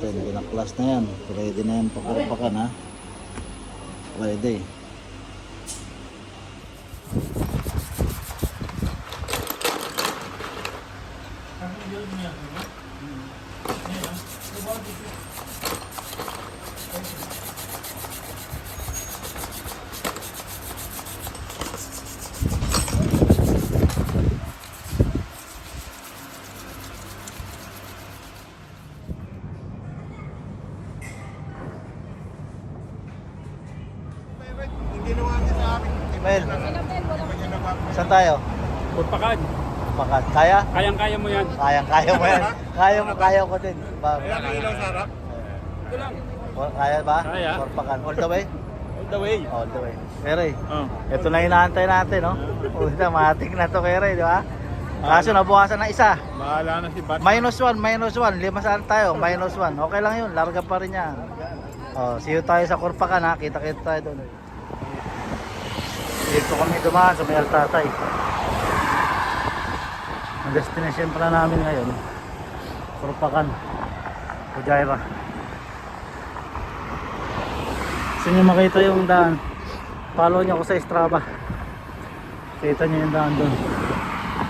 natin. Pinaklas na yan. Ready na yan. Pakurpakan ha. Ready. Hindi naman niya sa akin. Mel, saan tayo? Pagpakad. Pakat. Kaya? Kayang-kaya mo yan. Kaya mo yan. Kaya ko din. Kaya ang ilaw sa harap. Ito lang. Kaya ba? Kaya. Pakat. All the way? All the way. All the way. Kere, Oh. ito na inaantay natin, no? Uy, matik na to, Kere, di ba? Kaso nabukasan na isa. Bahala na si Bat. -1. 5 saan tayo? -1. Okay lang yun. Larga pa rin yan. Oh, see you tayo sa Kurpakan ha. Kita-kita tayo doon. Dito kami dumaan sa may Altatay. Ang destination pala namin ngayon, Kurpakan, Fujairah. Gusto nyo makita yung daan, follow nyo ako sa Strava. Kita nyo yung daan doon.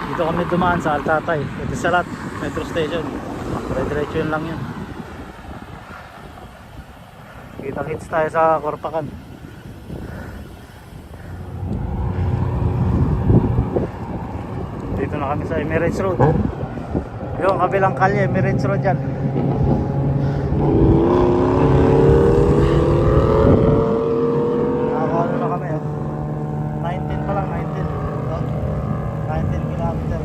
Dito kami dumaan sa Altatay. Ito sa Lat Metro Station. Diretso yun lang yun. Kita-kits tayo sa Kurpakan. Dito na kami sa Emirates Road. Yung kabilang kalye, Emirates Road yan. Nakakano na kami 19 pa lang, 19 kilometer.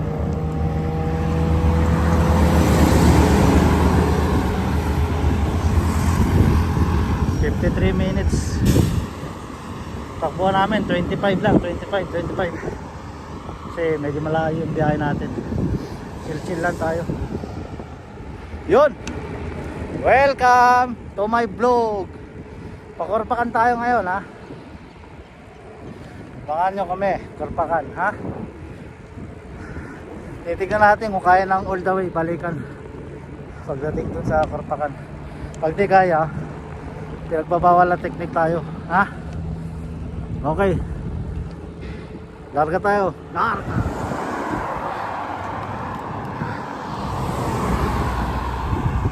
53 minutes. Takbo namin 25 lang, 25. Kasi medyo malayo yung biyahe natin. Chill lang tayo. Yun. Welcome to my vlog. Pakurpakan tayo ngayon ha. Baka nyo kami, Kurpakan ha. Titignan natin kung kaya ng all the way balikan pagdating dun sa Kurpakan. Pag di kaya, pinagbabawal na technique tayo ha. Okay, larga tayo. Larga.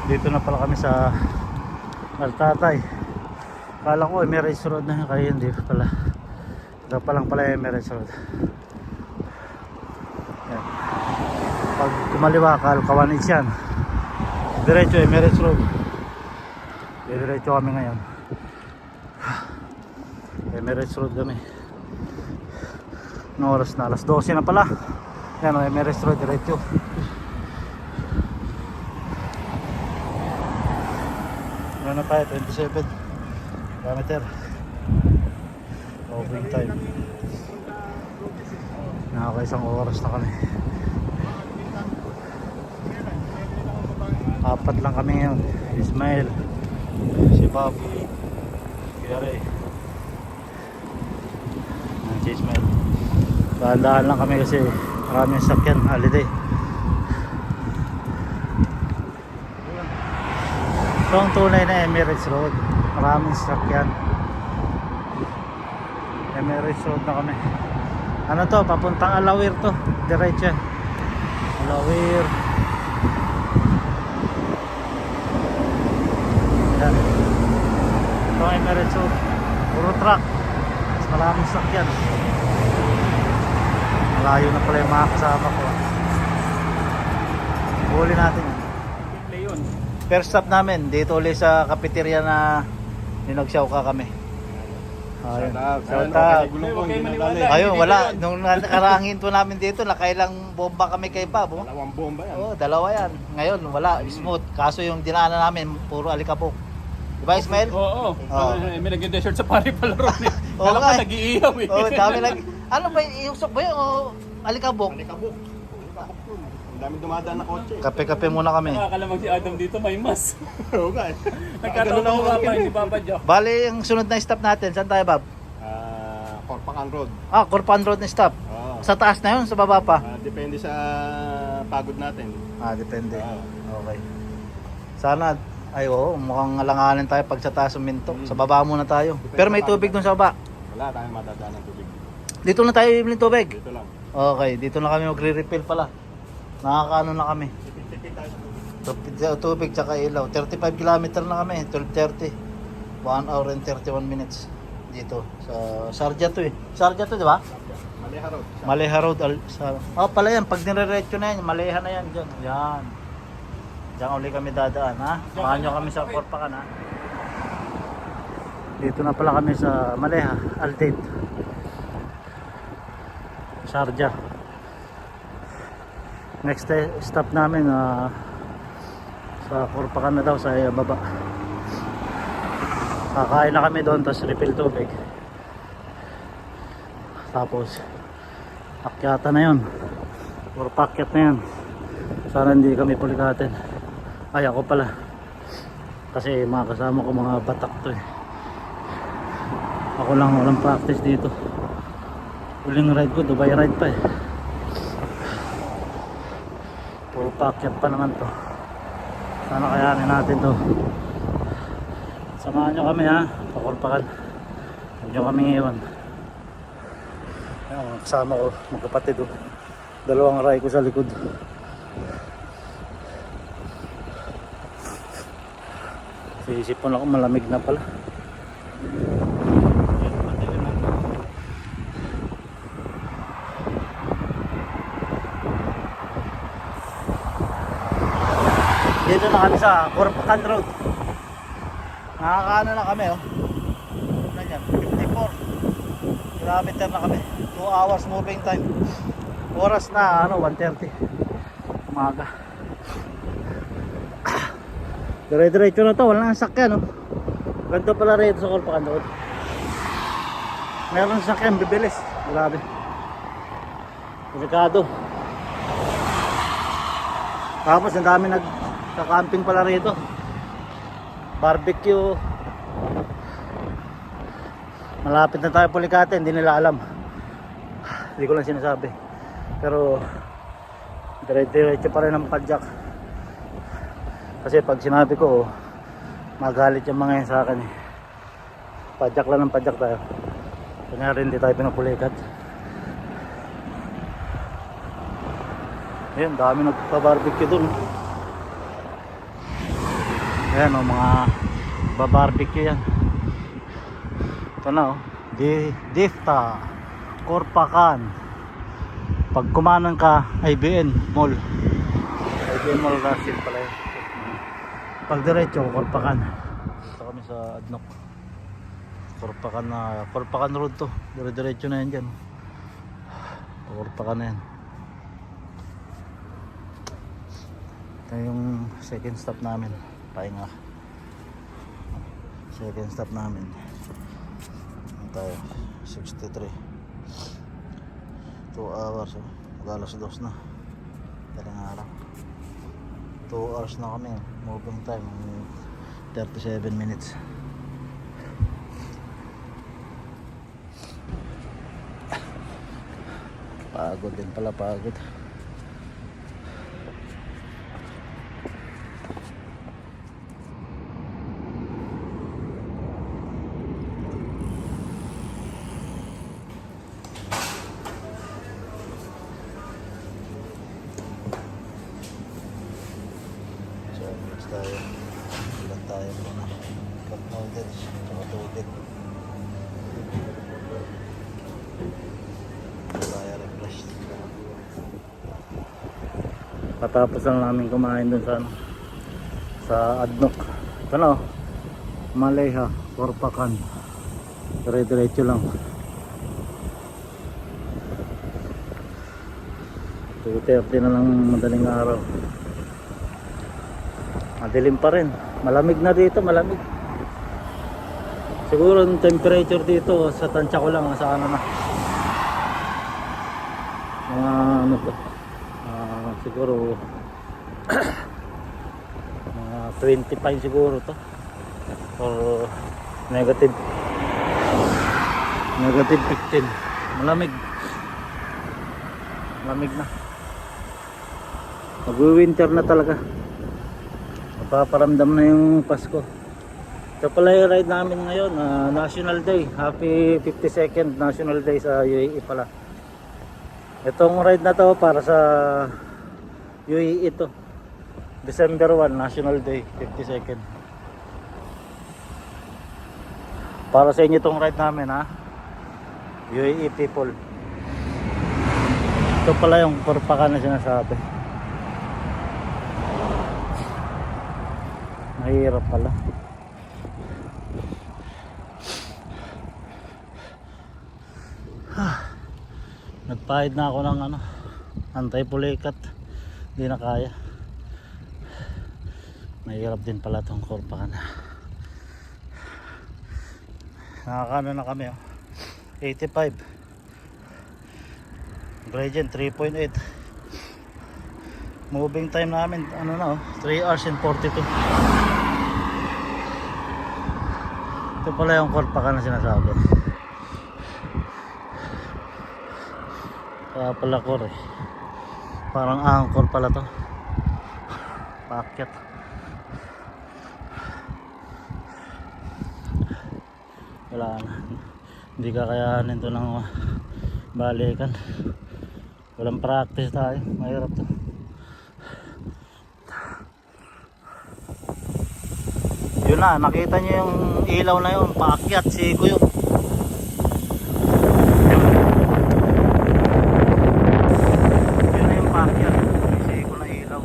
Dito na pala kami sa Altatay. Kala ko Emirates Road na, kaya hindi pala. Ito pa lang pala Emirates Road. Yan. Pag kumaliwa Kawanits yan, diretso Emirates Road. Diretso kami ngayon. Emirates Road kami. No oras na, alas 12 na pala. Yan o, Emirates Road diretso. Ano na tayo, 27 kilometer. Moving time. Nakaka isang oras na kami. Apat lang kami ngayon. Ismail, si Bob, Gary, si Ismail. Dahan-dahan lang kami kasi maraming sakyan, holiday. Ito ang tunay na Emirates Road. Maraming sakyan. Emirates Road na kami. Ano to? Papuntang Alawir to. Diretso. Alawir. Yan. Ito ang Emirates Road. Puro truck. Mas maraming sakyan. Malayo na pala yung mga kasama ko. Huli natin. Leon. First stop namin dito ulit sa cafeteria na ninagsaw ka kami. Ayun. Shout out. Ayun, wala. Nung nakarangin po namin dito, nakailang bomba kami kay Bob. Oh. Dalawang bomba yan. Oo, dalawa yan. Ngayon, wala. Smooth. Kaso yung dinaanan namin, puro alikabok. Diba, Ismail? Oo. Oo. May nag-desert sa pari palaro. Oo Kala nga ko eh. nag-iiyaw eh. Oo, dami ano ba, iusok ba yun? O alikabok? Alikabok. Ang daming dumadaan na kotse. Kape-kape muna kami. Nakakalamang si Adam dito may mas. Oo nga eh. Nagkataon ako pa, hindi papadyo. Bali, yung sunod na stop natin, saan tayo, Bob? Korpakan Road. Corpan Road na stop. Oo. Sa taas na yun, sa baba pa? Depende sa pagod natin. Depende. Oo. Okay. Sana Ay oo, mukhang alanganin tayo pag sa taas ng minto. Sa baba muna tayo. Pero may tubig dun sa baba. Wala tayong madadaan ng tubig. Dito na tayo bibili ng tubig. Dito lang. Okay, dito na kami magre-refill pala. Nakakaano na kami. Tipid tayo sa tubig. Tubig tsaka ilaw. 35 kilometer na kami. 12:30. 1 hour and 31 minutes. Dito sa Sarja to eh. Sarja to, di ba? Maleha Road. Maleha Road. Oh, pala yan. Pag nire-retso na yan, Maleha na yan dyan. Yan. Diyan uli kami dadaan, ha? Samahan nyo kami sa Corpacan, ha? Dito na pala kami sa Maleha, Aldate. Sharjah. Next stop namin sa Corpacan na daw, sa baba. Kakain na kami doon, tapos refill tubig. Tapos akyata na yun. Or pakyat na yan. Sana hindi kami pulikatin. Ay ako pala. Kasi mga kasama ko mga batak to eh. Ako lang walang practice dito. Huling ride ko, Dubai ride pa eh. Puro pakyat pa naman to. Sana kayanin natin to. Samahan nyo kami ha, pakulpakan. Huwag nyo kami iwan. Ayan, mga kasama ko, magkapatid oh. Dalawang ride ko sa likod. Isip ko lang malamig na pala. Dito na kami sa Corpacan Road. Nakakaano na kami oh. Ano yan? 54 kilometer na kami. 2 hours moving time. Oras na ano 1:30 umaga. Dire-diretso na to, wala nang sakyan oh. Ganito pala rito sa Corpacan Road. Meron sakyan, bibilis. Grabe. Delikado. Tapos ang dami nagka-camping pala rito. Barbecue. Malapit na tayo Pulicate, hindi nila alam. Hindi ko lang sinasabi. Pero dire-diretso pa rin ang padjak. Kasi pag sinabi ko, magalit yung mga yan sa akin eh. Padjak lang ng padjak tayo. Kanya rin di tayo pinupulikat. Ayan, dami nagpa-barbecue dun. Ayan o, mga ba-barbecue yan. Ito na o, Difta, Corpacan. Pag kumanan ka, IBN Mall. IBN Mall Russell pala yun. Pag diretso, Corpacan. Dito kami sa Adnoc. Corpacan Road to. Diretso na yan dyan. Corpacan na yan. Ito yung second stop namin. Pahinga. Second stop namin. Ano tayo? 63. 2 hours. Mag-alas 2 na. Dalang araw. 2 hours na kami, moving time 37 minutes. Pagod din pala, pagod. Tayo ilan tayo muna cup noodles tsaka tubig tayo refreshed. Patapos lang namin kumain dun sa Adnoc. Ito na o, Maleha, Corpacan. Dire-diretso lang. 2:30 na lang madaling araw. Madilim pa rin. Malamig na dito, malamig. Siguro yung temperature dito sa tansya ko lang sa ano na. Mga ano to. Siguro mga 25 siguro to. Or negative 15. Malamig. Malamig na. Mag-winter na talaga. Nagpaparamdam na yung Pasko. Ito pala yung ride namin ngayon, National Day. Happy 52nd National Day sa UAE pala. Itong ride na to para sa UAE ito. December 1 National Day, 52nd. Para sa inyo itong ride namin ha. UAE people. Ito pala yung Korpakan na sinasabi. Mahirap pala. Nagpahid na ako ng anti-pulikat. Hindi na kaya. Mahirap din pala itong Korpakan. Nakakano na kami 85. Gradient 3.8. Moving time namin 3 hours and 42. Ito pala yung Korpakan na sinasabi. Kaya pala parang angkor pala to. Paakyat. Wala na. Hindi kakayanin to ng balikan. Walang practice tayo. Mahirap to. Yun na, nakita nyo yung ilaw na yun. Paakyat si Kuyo. Yun na yung paakyat. Si Kuyo na ilaw.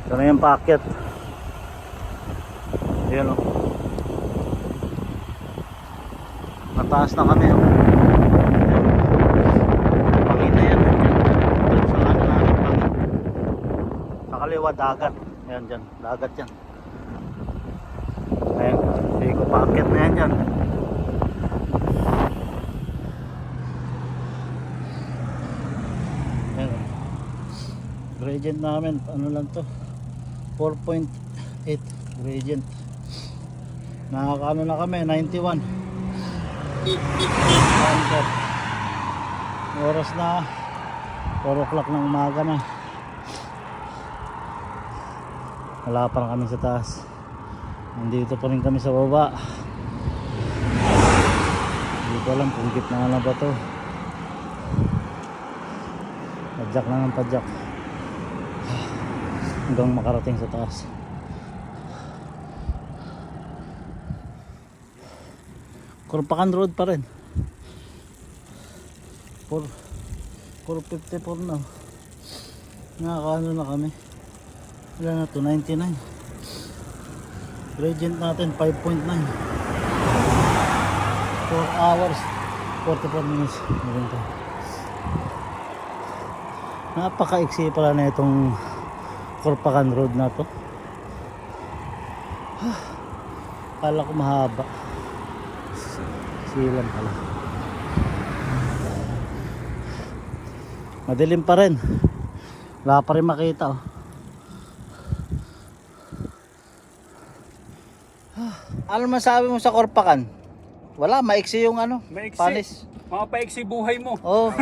Ito na yung paakyat. Ayan o. Mataas na kami o. Dagat. Ayan dyan. Dagat yan. Ayan. Sige ko paakit na yan dyan. Ayan. Gradient namin. Ano lang to? 4.8 gradient. Nakakaano na kami. 91. Oras na 4 o'clock ng umaga na. Wala pa kami sa taas. Nandito pa rin kami sa baba. Hindi ko alam kung gitna na ba to. Padyak na ng padyak hanggang makarating sa taas. Korpakan Road pa rin. 454 na. Nakakaano na kami. Ilan na to? 99. Gradient natin 5.9. 4 hours 44 minutes. Napaka-iksi pala na itong Korpakan Road na to. Kala ko mahaba. Silan pala. Madilim pa rin. Wala pa rin makita Ano masabi mo sa Korpakan? Wala, maiksi yung Maiksi. panis. Mga paiksi buhay mo. Oh.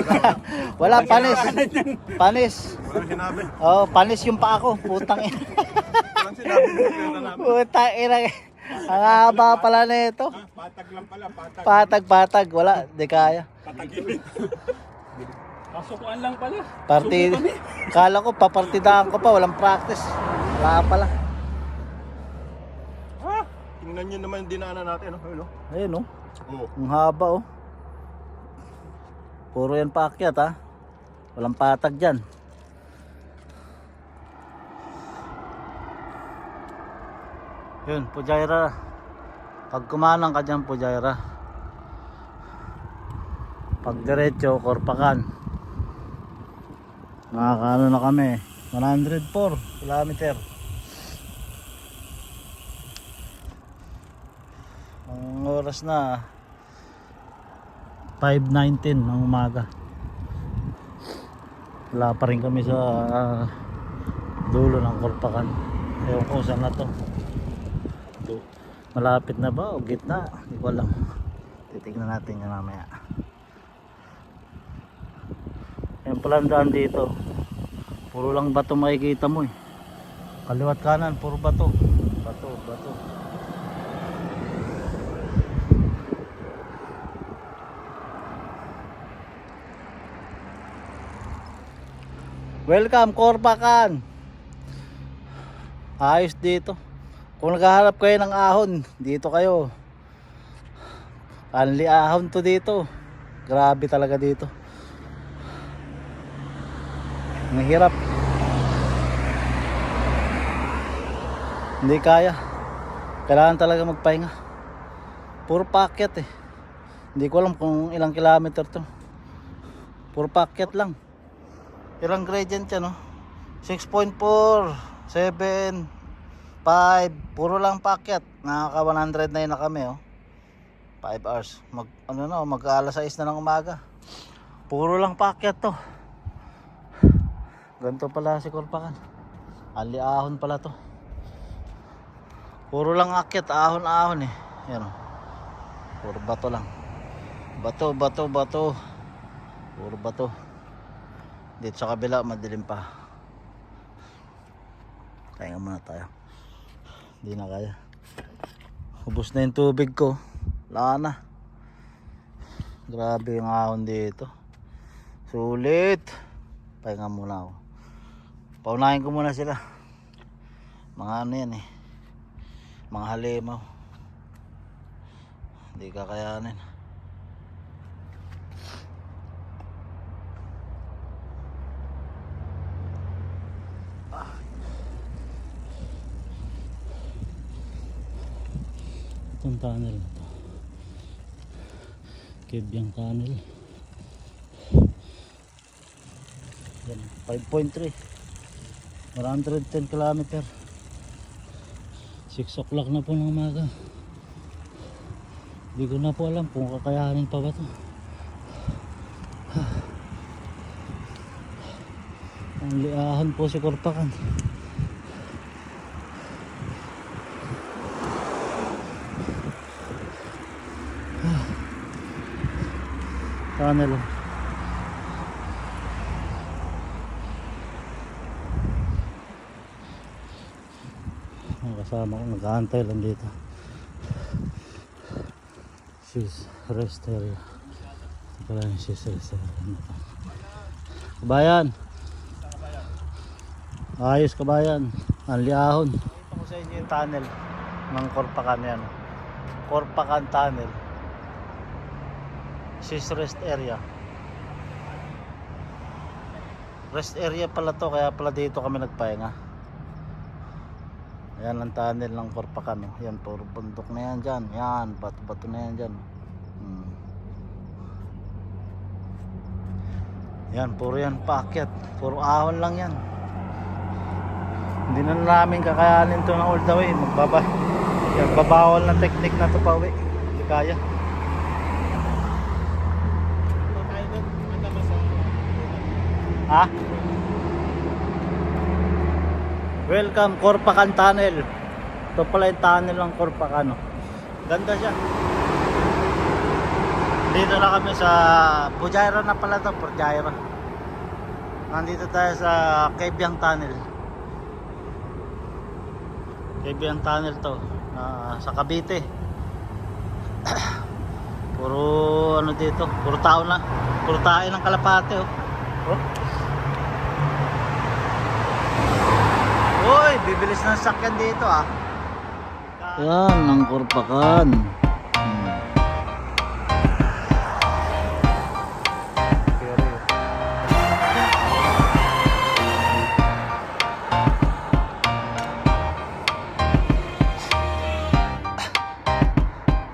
Wala, panis. Panis. Walang sinabi. Oh, panis yung paa ko. Putang ina. Walang sinabi. Putang ina. Ang haba pala na ito. Patag lang pala. Patag. Patag. Wala, di kaya. Patagin. Kasukuan lang pala. Party. Suko kami. Kala ko, papartidahan ko pa. Walang practice. Wala pala. Tingnan nyo naman yung dinaanan natin. Ayun oh. Oo. Ang haba oh. Puro yan paakyat ha. Walang patag dyan. Yun, Pujaira. Pag kumanang ka dyan, Pujaira. Pag diretso, Korpakan. Nakakaano na kami. 104 kilometer. Ang oras na 5:19 ng umaga. Wala pa rin kami sa dulo ng Korpakan. Ewan ko saan na to. Malapit na ba o gitna? Hindi ko alam. Titignan natin yan mamaya. Yan pala ang daan dito. Puro lang bato makikita mo eh. Kaliwat kanan, puro bato. Bato, bato. Welcome, Corpacan. Ayos dito. Kung naghahanap kayo ng ahon, dito kayo. Anli ahon to dito. Grabe talaga dito. Mahirap. Hindi kaya. Kailangan talaga magpahinga. Puro packet eh. Hindi ko alam kung ilang kilometer to. Puro packet lang. Ilang gradient yan, no? 6.4, 7, 5, puro lang packet. Nakaka 109 na kami, oh. 5 hours. Mag-alas 6 na ng umaga. Puro lang packet to. Ganito pala si Corpacan. Ali-ahon pala to. Puro lang akyat, ahon-ahon eh. Yan, oh. Puro bato lang. Bato, bato, bato. Puro bato. Dito sa kabila madilim pa. Kaya muna tayo. Hindi na kaya. Ubus na yung tubig ko. Wala na. Grabe yung ahon dito. Sulit. Pahinga muna ako. Paunahin ko muna sila. Mga ano yan eh. Mga halimaw. Hindi kakayanin. Itong tunnel na to, Kebyang tunnel. Yan, 5.3, 110 km. 6 o'clock na po ng umaga. Hindi ko na po alam kung kakayanin pa ba to. Ang liahan po si Corpacan. Tunnel. Ang kasama ko nag-aantay lang dito. She's rest area. Ito pala yung she's rest area. Kabayan. Ayos kabayan. Ang liahon. Ito ko sa inyo yung tunnel ng Corpacan yan. Corpacan tunnel. She's rest area. Rest area pala to, kaya pala dito kami nagpahinga. Ayan ang tunnel ng Corpacan. Yan, puro bundok na yan dyan. Yan, bato-bato na yan dyan. Yan, puro yan paakyat. Puro ahon lang yan. Hindi na namin kakayanin to ng all the way. Magbabawal na technique na to pa uwi. Hindi kaya. Ha? Welcome Corpacan Tunnel. Ito pala yung tunnel ng Corpacan. Ganda siya. Dito na kami sa Pujaira na pala to, Pujaira. Nandito tayo sa Kebyang Tunnel. Kebyang Tunnel to, sa Cavite. Puro ano dito, puro tao na. Puro tayo ng kalapate, oh. Uy, bibilis ng sakyan dito ah. Yan, ang Corpacan.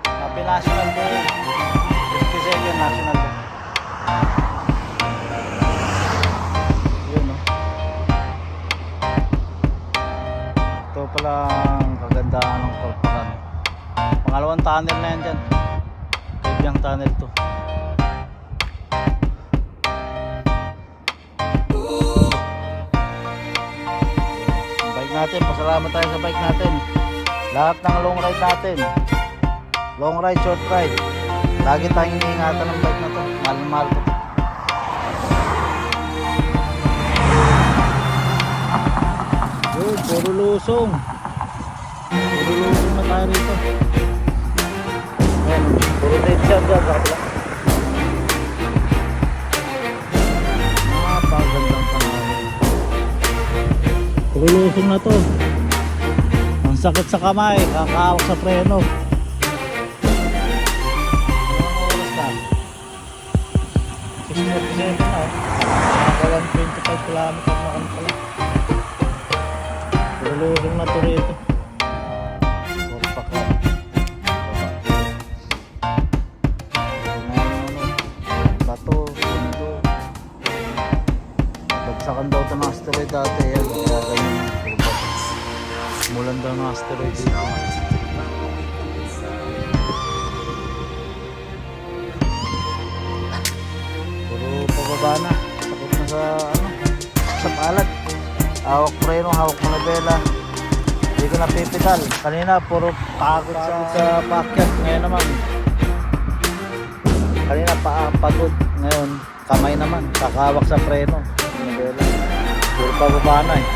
Happy National Day. 52nd National Day. Palang kagandahan ng Corpacan. Pangalawang tunnel na yan dyan. Kebyang tunnel to. Bike natin, pasalamat tayo sa bike natin. Lahat ng long ride natin. Long ride, short ride. Lagi tayong iniingatan ng bike na to. Mahal na mahal ko to. Yun, puro lusong. Puro lusong na tayo rito. Ayan, puro red shot dyan sa kapila. Napagandang panahon. Puro lusong na to. Ang sakit sa kamay, kakahawak sa preno. Anong oras na? 6:47 na oh. Naka 125 kilometers na kami pala. Lusong na to rito. Korpakan. Bato, mundo. Bagsakan daw ito ng asteroid dati. Kaya ganyan. Mulan daw ng asteroid dito. Puro pababa na. Takot na sa ano, sa palad. Hawak preno, hawak manabela. Hindi ko napipital. Kanina puro pagod sa pakyat. Ngayon naman kanina pagod. Ngayon kamay naman. Kakahawak sa preno, manabela. Puro pababa na eh.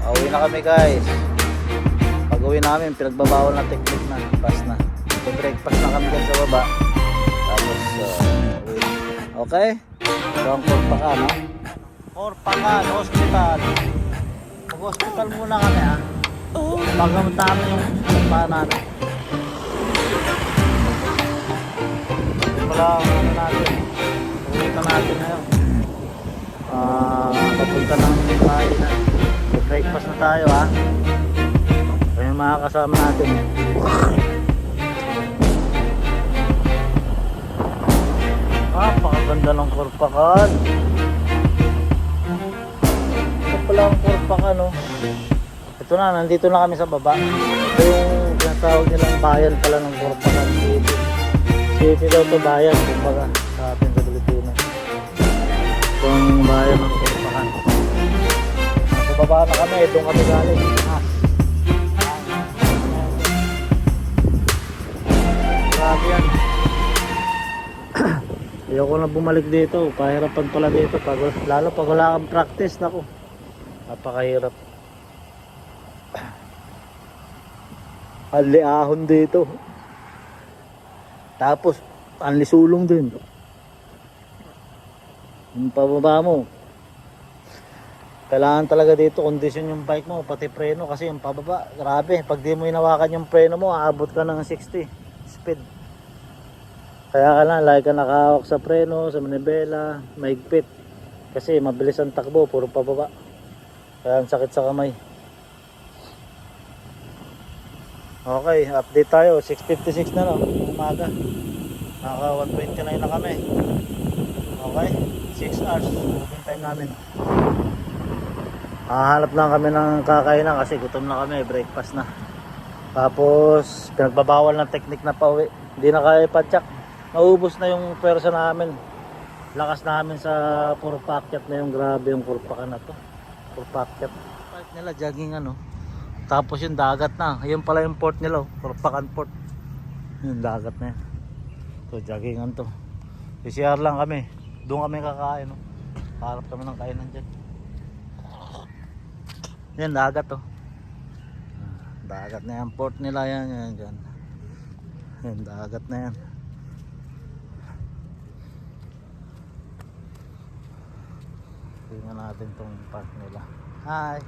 Pauwi na kami guys. Pag uwi namin pinagbabawal na technique na. Pass na. Breakfast na kami dyan sa baba. Tapos uwi. Okay? So ang Korpakan no? Korpakan Hospital. Mag-hospital muna kami ha. Pagkamunta kami yung sampahan namin. Wala ang ano natin. Pumunta natin ngayon. Papunta ng bahay na. Breakfast na tayo ha. Kaya yung mga kasama natin. Pakaganda ng Korpakan. Ito pala ang Korpakan no. Ito na, nandito na kami sa baba. Ito yung tinatawag nilang bayan pala ng Korpakan City. City daw ito bayan kumbaga sa atin sa Pilipinas. Ito yung bayan ng Korpakan. Nasa baba na kami, itong kami galing. Grabe yan. Ayoko na bumalik dito, pahirapan pala dito lalo pag wala kang practice. Naku, napakahirap. Aliahon dito, tapos anlisulong din yung pababa mo. Kailangan talaga dito kondisyon yung bike mo, pati preno, kasi yung pababa grabe. Pag di mo hinawakan yung preno mo, aabot ka ng 60 speed. Kaya ka lang, lagi ka nakahawak sa preno, sa manibela, maigpit. Kasi mabilis ang takbo, puro pababa. Kaya ang sakit sa kamay. Okay, update tayo. 6:56 na no, umaga. Naka 129 na kami. Okay, 6 hours. Moving time namin. Hahanap lang kami ng kakainan kasi gutom na kami, breakfast na. Tapos, pinagbabawal ng technique na pauwi. Hindi na kaya ipadyak. Naubos na yung pwersa namin. Lakas namin sa puro pakyat na yung grabe yung Korpakan na to. Puro pakyat. Park nila jogging ano. Tapos yung dagat na. Ayun pala yung port nila, Korpakan Port. Yung dagat na yan. So joggingan to. CCR lang kami. Doon kami kakain no. Harap kami ng kainan dyan. Yan dagat to. Dagat na yan. Port nila yan. Yan. Yan dagat na yan. Tingnan natin tong park nila. Hi!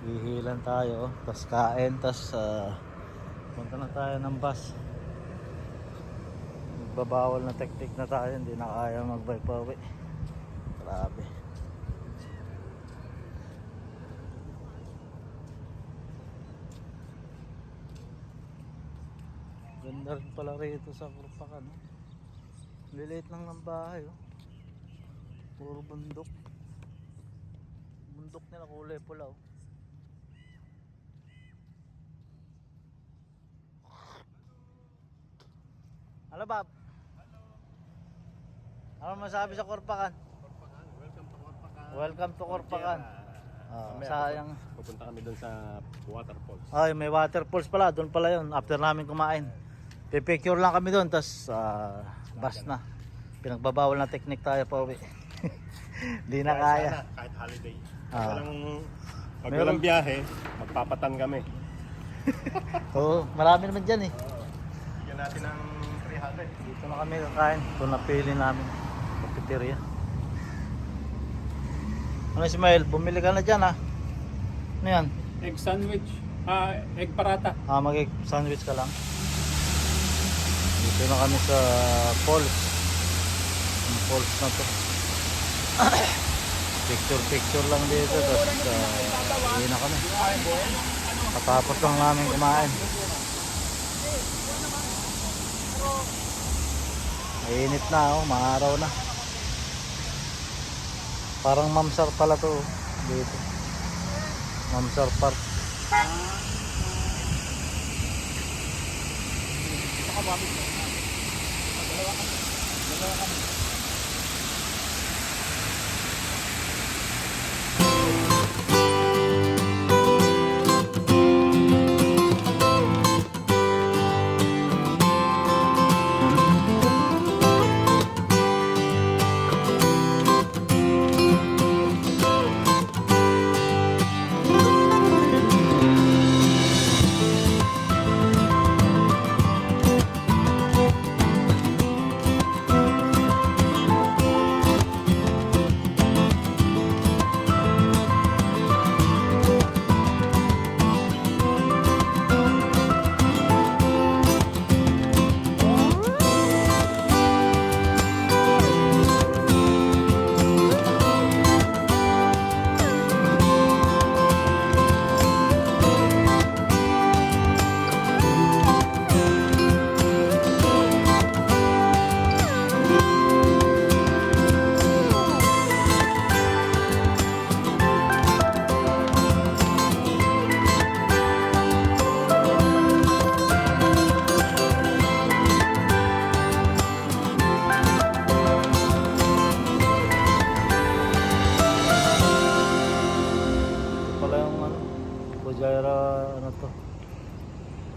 Hihilan tayo, tas kain, tas punta na tayo ng bus. Magbabawal na technique na tayo, hindi na kaya mag-bike pa uwi. Grabe. Ganda rin pala rito sa Korpakan. Liliit lang ng bahay oh. Puro bundok. Bundok nila kulay pula oh. Hello Bob. Hello. Ano masabi sa Korpakan? Welcome to Korpakan. Welcome to Korpakan. Sayang. Pupunta kami doon sa waterfalls. Ay, may waterfalls pala. Doon pala yun. After namin kumain. Pipicture lang kami doon. Tapos, bus na. Pinagbabawal na technique tayo pa uwi. Di na kaya. Sana, kahit holiday. Ah. Pag Meron. walang biyahe, magpapatan kami. Oo, marami naman dyan eh. Bigyan natin ng 300. Dito na kami kakain. Ito napili namin. Cafeteria. Ano Ismael, bumili ka na dyan ha? Ano yan? Egg sandwich. Egg parata. Mag-egg sandwich ka lang. Dito na kami sa falls. Yung falls na to. Picture lang dito. Tapos uwi na kami. Katapos lang namin kumain. Mainit na oh, maaraw na. Parang Mamsar pala to oh, dito. Mamsar Park.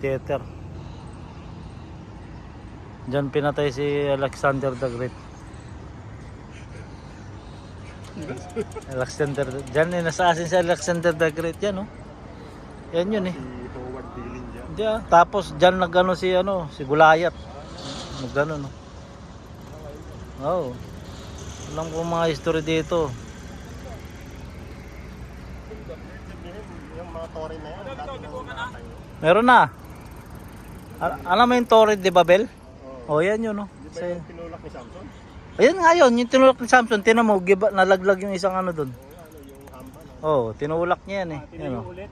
Theater. Diyan pinatay si Alexander the Great. Diyan inasasin si Alexander the Great yan, oh. Yan yun eh. Si Howard Dealing dyan. Diyan, tapos diyan nagano si Goliath. Nagano no. Oh. Alam ko mga history dito. Yung mga tore na yan, dati nang nakatayo. Meron na. Alam mo yung Torre de Babel? Oo. Oh, yan yun, no. Di ba yung tinulak ni Samson? Ayan nga yun, yung tinulak ni Samson, tinan mo, nalaglag yung isang ano dun. Yung hamba, no? Oh, tinulak niya yan eh. Yan, Tinayo oh. ulit.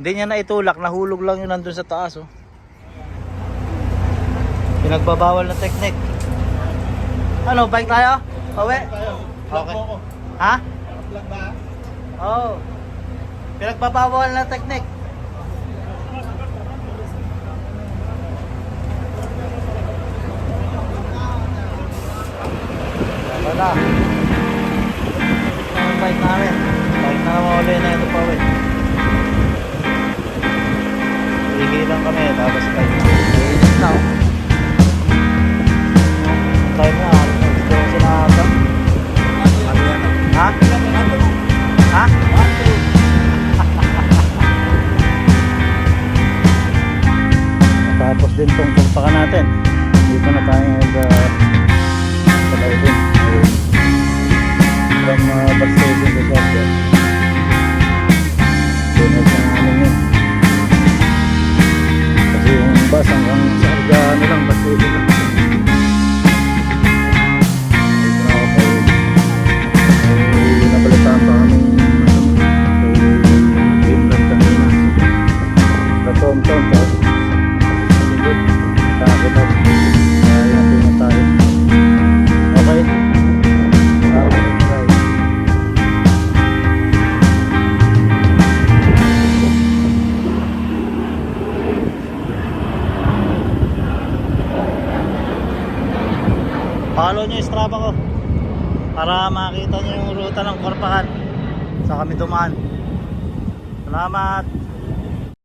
Hindi niya na itulak, nahulog lang yun nandun sa taas, oh. Pinagbabawal na technique. Ano, bike tayo? Pauwi? Okay. Ha? Vlog ba? Oo. Oh. Pinagbabawal na technique. Wala. Ang bike namin. Bike na naman ulit na ito pa uwi. Hihilang kami tapos bike na. Hihilang na oh. Time na. Gusto ko sinahata. Ha? Ha? Tapos din tong pagpaka natin. Dito na tayo sa Laudin. From bus station to Shopper. Doon sa amin yun. Kasi yung bus hanggang sa Argano lang, bus station lang. Dito na ako kay napalitan pa kami Finland kanina. Sa Tom-Tom tapos good. Takot ako. Kaya na tayo. Okay. Follow nyo yung Strava ko. para makita nyo yung ruta ng Korpakan sa kami dumaan. Salamat.